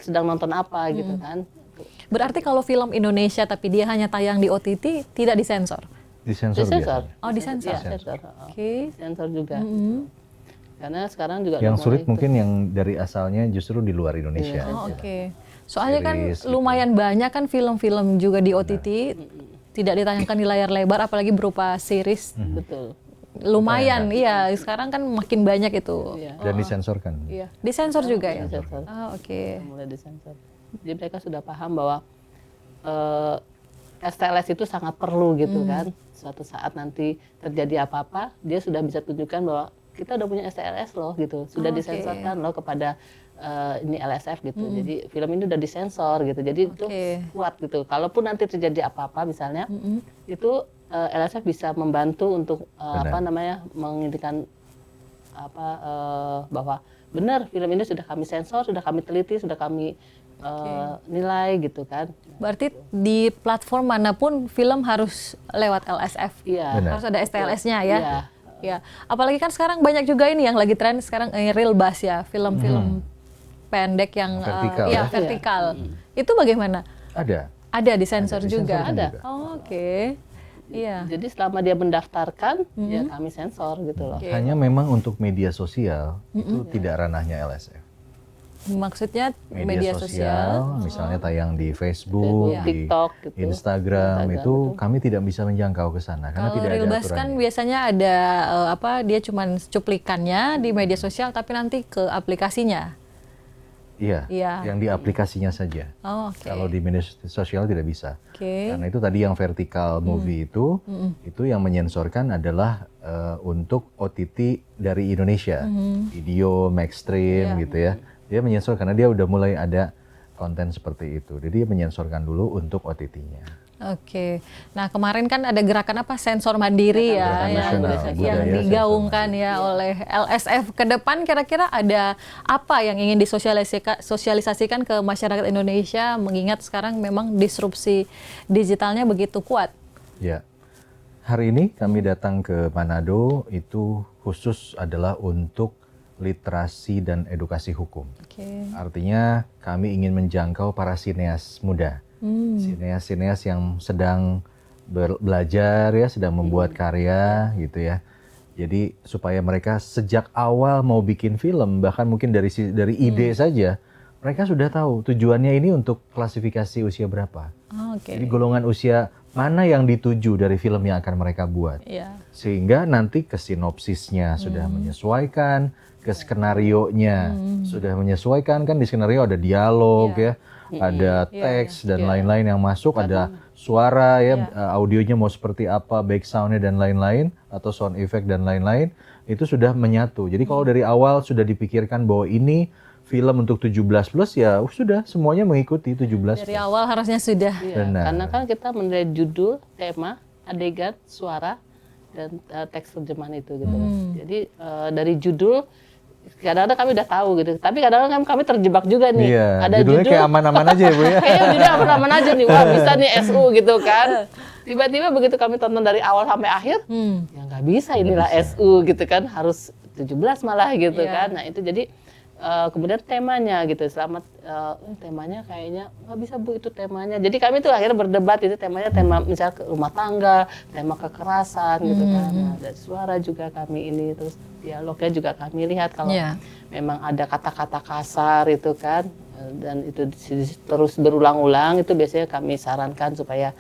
sedang nonton apa gitu kan. Berarti kalau film Indonesia tapi dia hanya tayang di OTT tidak disensor? Disensor Disensor. biasanya. Oh, disensor. Iya, sensor. Oke. Sensor juga. Karena sekarang juga Yang udah sulit mulai mungkin yang dari asalnya justru di luar Indonesia. Oh, oke. Soalnya kan Series gitu. lumayan banyak kan film-film juga di OTT tidak ditayangkan di layar lebar apalagi berupa series. betul. Lumayan, iya. Sekarang kan makin banyak itu. Iya. Dan disensorkan. Iya. Disensor juga ya? Disensor. Oh, oke. Mulai disensor. Jadi mereka sudah paham bahwa STLS itu sangat perlu gitu kan. Suatu saat nanti terjadi apa-apa, dia sudah bisa tunjukkan bahwa kita udah punya STLS loh gitu. Sudah Oke. disensorkan loh kepada ini LSF gitu. Jadi film ini udah disensor gitu. Jadi itu Oke. kuat gitu. Kalaupun nanti terjadi apa-apa misalnya, itu LSF bisa membantu untuk apa namanya mengintikan apa bahwa benar film ini sudah kami sensor, sudah kami teliti, sudah kami nilai gitu kan. Berarti di platform manapun film harus lewat LSF. Iya. Benar. Harus ada STLS-nya ya. Iya. Ya. Apalagi kan sekarang banyak juga ini yang lagi tren sekarang real bus ya, film-film pendek yang Vertikal ya, ya? vertikal. Itu bagaimana? Ada. Ada disensor Ada, juga. disensor Ada. juga. Oh, oke. Iya. Jadi selama dia mendaftarkan, ya kami sensor gitu loh. Oke. Hanya memang untuk media sosial itu tidak ranahnya LSF. Maksudnya media sosial. misalnya tayang di Facebook, Facebook, di TikTok gitu. Instagram, itu betul. kami tidak bisa menjangkau ke sana karena Kalau tidak real ada bus kan aturannya. biasanya ada apa? Dia cuman cuplikannya di media sosial tapi nanti ke aplikasinya. Iya, Iya. yang di aplikasinya saja. Oh, oke. Kalau di media sosial tidak bisa. Oke. Karena itu tadi yang vertikal movie itu yang menyensorkan adalah untuk OTT dari Indonesia, video, Maxstream Iya. gitu ya. Dia menyensor karena dia udah mulai ada konten seperti itu. Jadi dia menyensorkan dulu untuk OTT-nya. Oke. Nah, kemarin kan ada gerakan apa? Sensor mandiri ya Gerakan nasional, yang budaya digaungkan ya oleh LSF. Ke depan kira-kira ada apa yang ingin disosialisasikan ke masyarakat Indonesia mengingat sekarang memang disrupsi digitalnya begitu kuat? Ya. Hari ini kami datang ke Manado itu khusus adalah untuk literasi dan edukasi hukum. Oke. Artinya kami ingin menjangkau para sineas muda. Sineas-sineas yang sedang belajar ya, sedang membuat karya gitu ya. Jadi supaya mereka sejak awal mau bikin film, bahkan mungkin dari ide saja, mereka sudah tahu tujuannya ini untuk klasifikasi usia berapa. Oh, oke. Jadi golongan usia mana yang dituju dari film yang akan mereka buat. Iya. Sehingga nanti ke sinopsisnya sudah menyesuaikan, ke skenarionya sudah menyesuaikan, kan di skenario ada dialog ya, ada teks dan lain-lain yang masuk, ada suara ya, audionya mau seperti apa, back soundnya dan lain-lain, atau sound effect dan lain-lain, itu sudah menyatu. Jadi kalau dari awal sudah dipikirkan bahwa ini film untuk 17 plus ya sudah semuanya mengikuti 17 Dari plus. awal harusnya sudah. Iya, Benar. karena kan kita menilai judul, tema, adegan, suara, dan teks terjemahan itu gitu. Jadi dari judul kadang-kadang kami udah tahu gitu, tapi kadang-kadang kami terjebak juga nih. Iya, Ada judulnya judul kayak aman-aman aja ya Bu ya. kayaknya judulnya aman-aman aja nih, wah bisa nih SU gitu kan. Tiba-tiba begitu kami tonton dari awal sampai akhir, ya nggak bisa inilah SU gitu kan, harus 17 malah gitu Iya. kan. Nah itu jadi kemudian temanya gitu, selamat temanya kayaknya nggak bisa Bu itu temanya. Jadi kami tuh akhirnya berdebat itu temanya tema misalnya rumah tangga, tema kekerasan gitu kan. Nah, dan suara juga kami ini, terus dialognya juga kami lihat kalau Iya. memang ada kata-kata kasar itu kan, dan itu terus berulang-ulang, itu biasanya kami sarankan supaya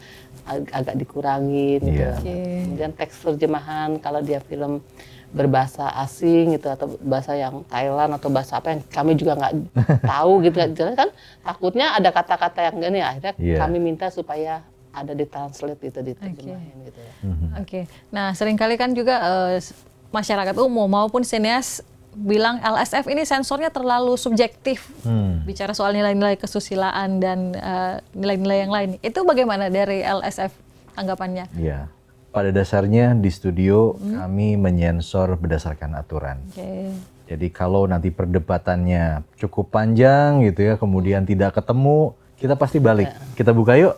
agak dikurangin gitu. Iya. Oke. Kemudian teks terjemahan kalau dia film berbahasa asing gitu atau bahasa yang Thailand atau bahasa apa yang kami juga nggak tahu gitu kan, takutnya ada kata-kata yang gini, akhirnya Iya. kami minta supaya ada ditranslate itu, diterjemahin gitu ya. Oke. Nah, seringkali kan juga masyarakat umum maupun sineas bilang LSF ini sensornya terlalu subjektif. Bicara soal nilai-nilai kesusilaan dan nilai-nilai yang lain. Itu bagaimana dari LSF tanggapannya? Iya. Pada dasarnya di studio kami menyensor berdasarkan aturan. Oke. Jadi kalau nanti perdebatannya cukup panjang gitu ya, kemudian tidak ketemu, kita pasti balik. Kita buka yuk.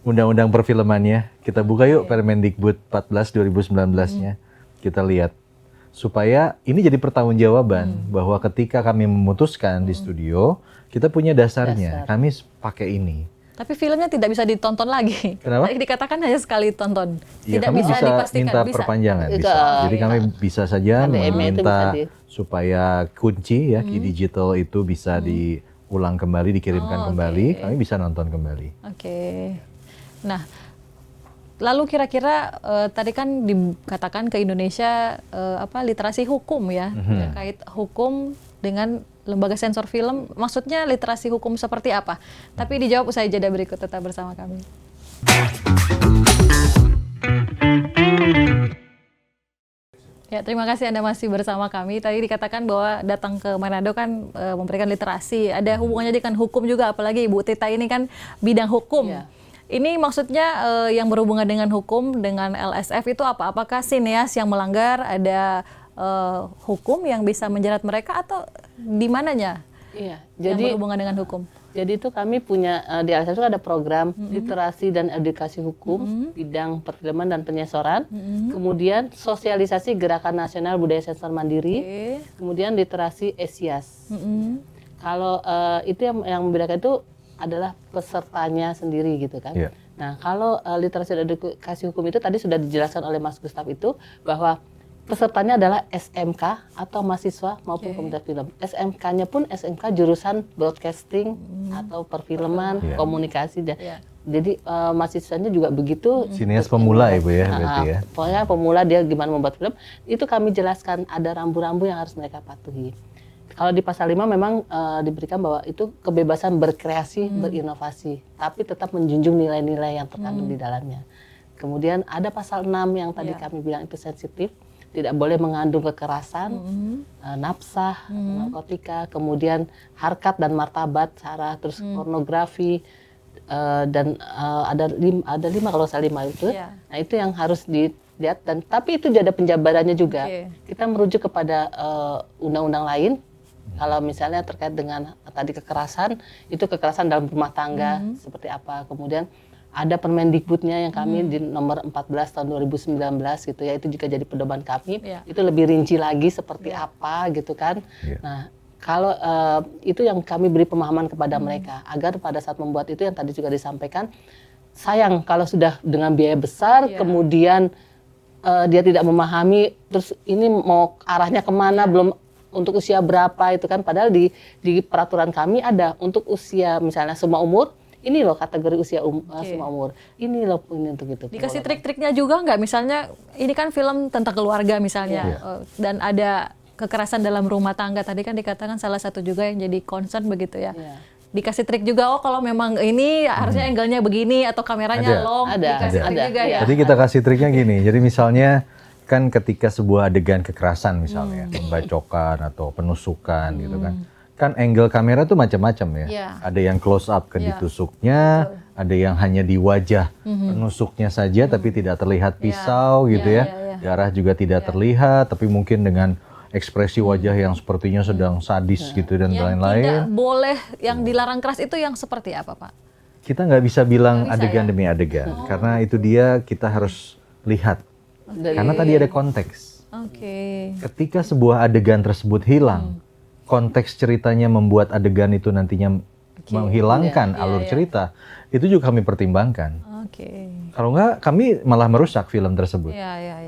undang-undang perfilmannya. Kita buka yuk Permendikbud 14 2019-nya. Kita lihat. Supaya ini jadi pertanggungjawaban bahwa ketika kami memutuskan di studio, kita punya dasarnya. Kami pakai ini. Tapi filmnya tidak bisa ditonton lagi. Kenapa? Dikatakan hanya sekali tonton. Ya, Tidak kami bisa dipastikan. minta perpanjangan. Bisa. Jadi kami bisa saja meminta supaya kunci ya, key digital itu bisa diulang kembali, dikirimkan kembali. Kami bisa nonton kembali. Oke. Nah, lalu kira-kira tadi kan dikatakan ke Indonesia literasi hukum ya, terkait hukum dengan lembaga sensor film, maksudnya literasi hukum seperti apa? Tapi dijawab usai jeda berikut, tetap bersama kami. Ya, terima kasih Anda masih bersama kami. Tadi dikatakan bahwa datang ke Manado kan memberikan literasi, ada hubungannya dengan hukum juga, apalagi Ibu Tita ini kan bidang hukum. Yeah. Ini maksudnya yang berhubungan dengan hukum, dengan LSF itu apa? Apakah sineas yang melanggar ada hukum yang bisa menjerat mereka atau di mananya? Iya, jadi yang berhubungan dengan hukum. Jadi itu kami punya di LSF itu ada program literasi dan edukasi hukum bidang perfilman dan penyensoran. Kemudian sosialisasi Gerakan Nasional Budaya Sensor Mandiri. Kemudian literasi ESIAS. Kalau itu yang membedakan itu adalah pesertanya sendiri gitu kan. Yeah. Nah, kalau literasi dan edukasi hukum itu tadi sudah dijelaskan oleh Mas Gustaf itu bahwa pesertanya adalah SMK atau mahasiswa maupun peminat film. SMK-nya pun SMK jurusan broadcasting atau perfilman, komunikasi. Jadi mahasiswanya juga begitu. Sineas pemula Ibu ya berarti ya. Pokoknya pemula dia gimana membuat film, itu kami jelaskan ada rambu-rambu yang harus mereka patuhi. Kalau di pasal 5 memang diberikan bahwa itu kebebasan berkreasi, berinovasi, tapi tetap menjunjung nilai-nilai yang terkandung di dalamnya. Kemudian ada pasal 6 yang tadi kami bilang itu sensitif, tidak boleh mengandung kekerasan, nafsah, narkotika, kemudian harkat dan martabat, sara, terus pornografi, dan ada 5 kalau salah 5 itu. Nah itu yang harus dilihat, dan tapi itu juga ada penjabarannya juga. Kita merujuk kepada undang-undang lain. Kalau misalnya terkait dengan tadi kekerasan, itu kekerasan dalam rumah tangga seperti apa. Kemudian ada Permendikbudnya yang kami di nomor 14 tahun 2019 gitu ya, itu juga jadi pedoman kami. Itu lebih rinci lagi seperti apa gitu kan. Nah, kalau itu yang kami beri pemahaman kepada mereka agar pada saat membuat itu yang tadi juga disampaikan, sayang kalau sudah dengan biaya besar kemudian dia tidak memahami, terus ini mau arahnya kemana, belum untuk usia berapa itu kan, padahal di peraturan kami ada untuk usia misalnya semua umur, ini loh kategori usia semua umur, ini loh ini untuk itu. Dikasih trik-triknya juga nggak, misalnya ini kan film tentang keluarga misalnya, dan ada kekerasan dalam rumah tangga, tadi kan dikatakan salah satu juga yang jadi concern begitu ya. Dikasih trik juga, oh kalau memang ini harusnya angle-nya begini atau kameranya long, dikasih trik juga ya. Jadi kita kasih triknya gini, jadi misalnya kan ketika sebuah adegan kekerasan misalnya, pembacokan atau penusukan gitu kan angle kamera tuh macam-macam ya. Ada yang close up ke ditusuknya, ada yang hanya di wajah penusuknya saja tapi tidak terlihat pisau gitu ya. Darah juga tidak terlihat, tapi mungkin dengan ekspresi wajah yang sepertinya sedang sadis gitu dan lain-lain. Yang tidak boleh, yang dilarang keras itu yang seperti apa Pak? Kita nggak bisa bilang adegan demi adegan, karena itu dia kita harus lihat. Karena tadi ada konteks. Ketika sebuah adegan tersebut hilang, konteks ceritanya membuat adegan itu nantinya menghilangkan alur cerita, itu juga kami pertimbangkan. Kalau enggak, kami malah merusak film tersebut.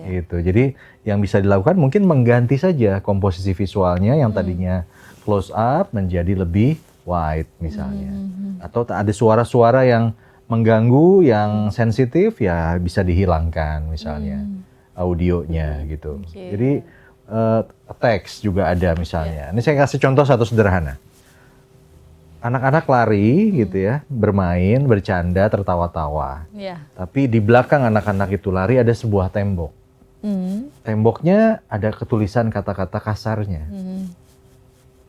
Gitu. Jadi yang bisa dilakukan mungkin mengganti saja komposisi visualnya yang tadinya close up menjadi lebih wide misalnya. Atau ada suara-suara yang mengganggu, yang sensitif, ya bisa dihilangkan misalnya. Audionya gitu. Jadi teks juga ada misalnya. Ini saya kasih contoh satu sederhana. Anak-anak lari gitu ya, bermain, bercanda, tertawa-tawa. Tapi di belakang anak-anak itu lari ada sebuah tembok. Temboknya ada ketulisan kata-kata kasarnya.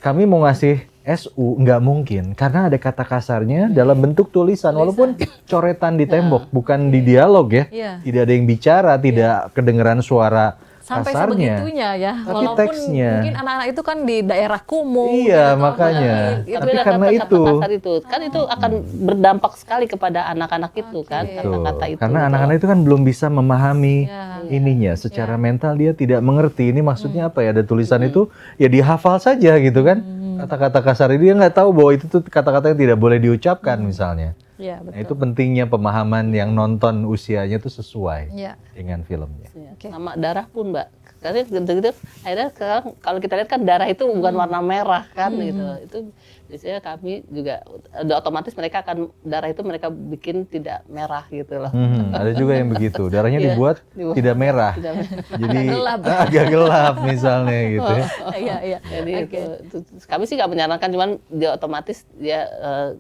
Kami mau ngasih SU nggak mungkin karena ada kata kasarnya dalam bentuk tulisan walaupun coretan di tembok, bukan di dialog ya. Tidak ada yang bicara, tidak kedengeran suara Sampai kasarnya. sebegitunya ya. Tapi Walaupun teksnya. mungkin anak-anak itu kan di daerah kumuh. Iya, gitu, makanya. apalagi Tapi Tapi ada karena kata-kata itu. kasar itu kan itu akan berdampak sekali kepada anak-anak itu kan Oke. kata-kata itu. Karena gitu anak-anak loh. itu kan belum bisa memahami Ya. ininya secara mental, dia tidak mengerti ini maksudnya apa ya, ada tulisan Hmm. itu ya dihafal saja gitu kan. Kata-kata kasar itu dia nggak tahu bahwa itu tuh kata-kata yang tidak boleh diucapkan misalnya. Ya, Nah, betul. itu pentingnya pemahaman yang nonton usianya itu sesuai Ya. dengan filmnya. Ya, Oke. sama darah pun Mbak. Karena gitu-gitu akhirnya sekarang kalau kita lihat kan darah itu bukan warna merah kan gitu. Itu biasanya kami juga udah otomatis mereka akan darah itu mereka bikin tidak merah gitu loh. Ada juga yang begitu, darahnya Iya, dibuat dibuat tidak merah. tidak merah. Jadi gelap. agak gelap misalnya gitu ya. Iya, iya. Jadi Oke. itu kami sih nggak menyarankan, cuman dia otomatis dia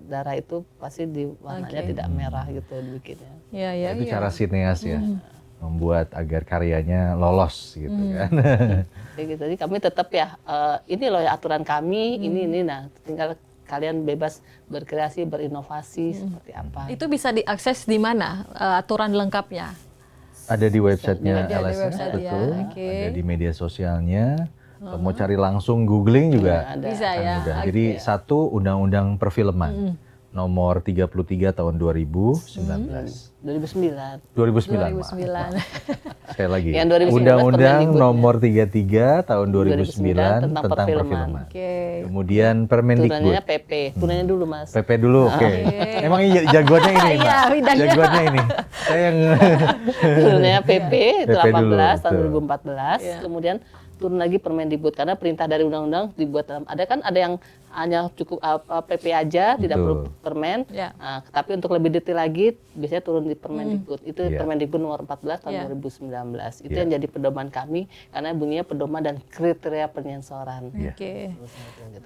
darah itu pasti di warnanya Oke. tidak merah gitu dibikinnya. Iya, iya, Itu iya. cara sineas ya, membuat agar karyanya lolos gitu kan. Kayak gitu. Jadi kami tetap ya ini loh ya aturan kami, ini nah tinggal kalian bebas berkreasi, berinovasi seperti apa. Itu bisa diakses di mana aturan lengkapnya? Ada di websitenya Ada di LSF, website ya, betul. oke. Ada di media sosialnya. Kalau mau cari langsung googling juga Ada. Bisa kan ya. mudah. Oke. Jadi satu Undang-Undang Perfilman nomor 33 tahun 2019. 2009. 2009. maaf. 2009. Sekali lagi. Yang 2019 Undang-Undang Permendikbudnya. nomor 33 tahun 2009 tentang tentang perfilman. perfilman. Oke. Kemudian Permendikbud. Turunannya PP, turunannya dulu Mas. PP dulu, oke. Emang jagoannya ini, Mbak? Iya, bidangnya. Jagoannya ini. Saya yang Turunannya PP itu PP dulu, 18 tahun betul. 2014. Iya. Kemudian turun lagi Permendikbud karena perintah dari undang-undang dibuat dalam ada yang hanya cukup PP aja, tidak perlu permen. Ya. Nah, tapi untuk lebih detail lagi biasanya turun di Permendikbud. Itu Iya. Permendikbud nomor 14 tahun Ya. 2019. Itu Iya. yang jadi pedoman kami karena bunyinya pedoman dan kriteria penyensoran. Iya. Oke.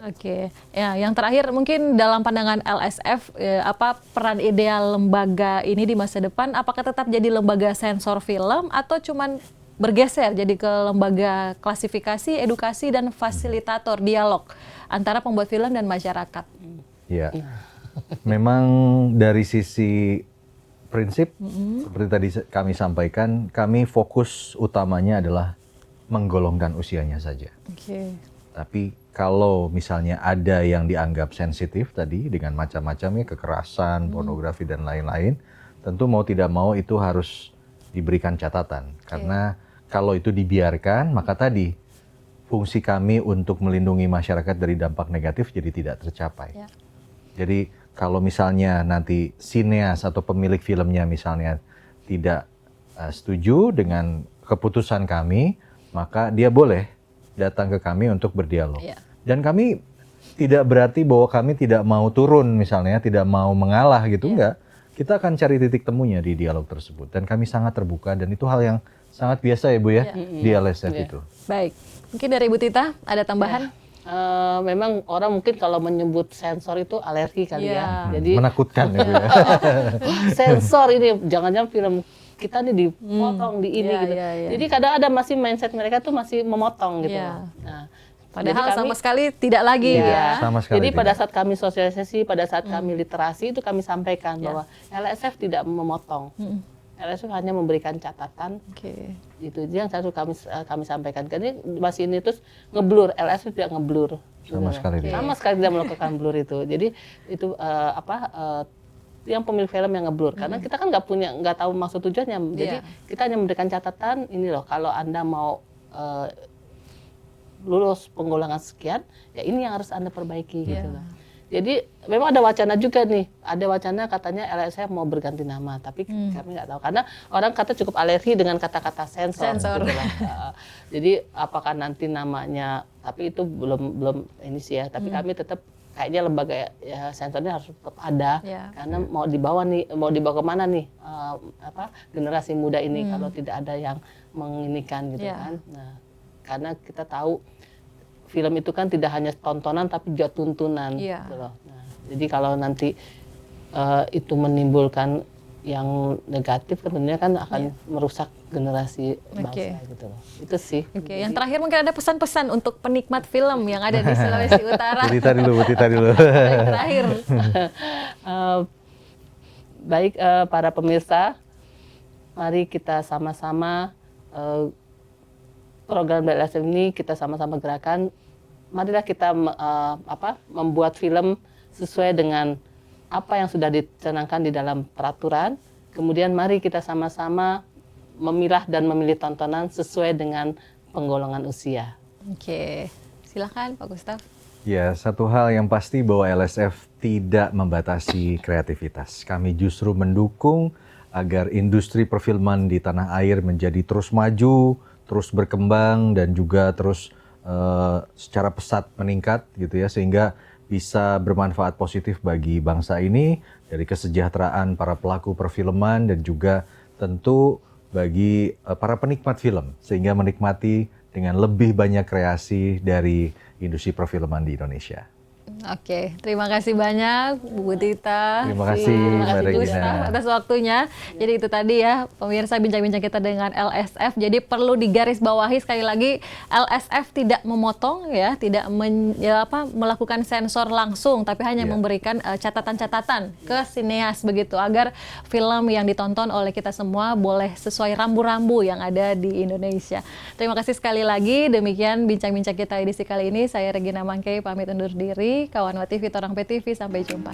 Oke. Ya, yang terakhir mungkin dalam pandangan LSF apa peran ideal lembaga ini di masa depan, apakah tetap jadi lembaga sensor film atau cuman bergeser jadi ke lembaga klasifikasi, edukasi dan fasilitator dialog antara pembuat film dan masyarakat? Ya, memang dari sisi prinsip seperti tadi kami sampaikan, kami fokus utamanya adalah menggolongkan usianya saja. Oke. Tapi kalau misalnya ada yang dianggap sensitif tadi dengan macam-macamnya kekerasan, pornografi dan lain-lain, tentu mau tidak mau itu harus diberikan catatan. Karena kalau itu dibiarkan, maka tadi fungsi kami untuk melindungi masyarakat dari dampak negatif jadi tidak tercapai. Ya. Jadi kalau misalnya nanti sineas atau pemilik filmnya misalnya tidak setuju dengan keputusan kami, maka dia boleh datang ke kami untuk berdialog. Ya. Dan kami tidak berarti bahwa kami tidak mau turun misalnya, tidak mau mengalah gitu, enggak. Kita akan cari titik temunya di dialog tersebut. Dan kami sangat terbuka dan itu hal yang sangat biasa ya Bu ya, di LSF itu. Baik. Mungkin dari Ibu Tita ada tambahan? Memang orang mungkin kalau menyebut sensor itu alergi kali Ya. ya. Jadi Menakutkan ya Bu ya. sensor ini jangan-jangan film kita nih dipotong di ini Ya, gitu. ya, ya. Jadi kadang ada masih mindset mereka tuh masih memotong gitu. Ya. Nah, Padahal jadi kami- sama sekali tidak lagi Iya. ya. Sama sekali Jadi pada tidak. saat kami sosialisasi, pada saat kami literasi itu kami sampaikan bahwa LSF tidak memotong. LSF hanya memberikan catatan. Oke. Itu yang satu kami sampaikan. Karena masih ini terus ngeblur, LSF tidak ngeblur. Sama sekali tidak. Sama sekali tidak melakukan blur itu. Jadi itu yang pemilik film yang ngeblur. Karena kita kan nggak tahu maksud tujuannya. Jadi kita hanya memberikan catatan ini loh. Kalau Anda mau lulus penggolongan sekian, ya ini yang harus Anda perbaiki gitu loh. Jadi memang ada wacana juga nih, ada wacana katanya LSF mau berganti nama, tapi kami nggak tahu karena orang kata cukup alergi dengan kata-kata sensor. Sensor. Gitu lah. Jadi apakah nanti namanya, tapi itu belum ini sih ya. Tapi kami tetap kayaknya lembaga ya, sensornya harus tetap ada, Ya. karena mau dibawa kemana nih generasi muda ini kalau tidak ada yang menginikan gitu Ya. kan. Nah, karena kita tahu film itu kan tidak hanya tontonan tapi juga tuntunan Iya. gitu loh. Nah, jadi kalau nanti itu menimbulkan yang negatif tentunya kan akan merusak generasi bangsa gitu loh. Itu sih. Oke, yang terakhir mungkin ada pesan-pesan untuk penikmat film yang ada di Sulawesi Utara. Bu Tita dulu, Bu Tita dulu. Yang terakhir. Baik para pemirsa, mari kita sama-sama program LSF ini kita sama-sama gerakan, marilah kita membuat film sesuai dengan apa yang sudah dicanangkan di dalam peraturan. Kemudian mari kita sama-sama memilah dan memilih tontonan sesuai dengan penggolongan usia. Oke, silakan Pak Gustaf. Ya, satu hal yang pasti bahwa LSF tidak membatasi kreativitas. Kami justru mendukung agar industri perfilman di tanah air menjadi terus maju, terus berkembang, dan juga terus secara pesat meningkat gitu ya, sehingga bisa bermanfaat positif bagi bangsa ini, dari kesejahteraan para pelaku perfilman dan juga tentu bagi para penikmat film, sehingga menikmati dengan lebih banyak kreasi dari industri perfilman di Indonesia. Oke, terima kasih banyak Bu Tita. Terima kasih Mbak Regina Gustaf atas waktunya. Jadi itu tadi ya pemirsa bincang-bincang kita dengan LSF. Jadi perlu digarisbawahi sekali lagi, LSF tidak memotong ya, tidak melakukan sensor langsung, tapi hanya memberikan catatan-catatan ke sineas begitu, agar film yang ditonton oleh kita semua boleh sesuai rambu-rambu yang ada di Indonesia. Terima kasih sekali lagi. Demikian bincang-bincang kita edisi kali ini. Saya Regina Mangkei pamit undur diri. Kawan TV, Torang PTV, sampai jumpa.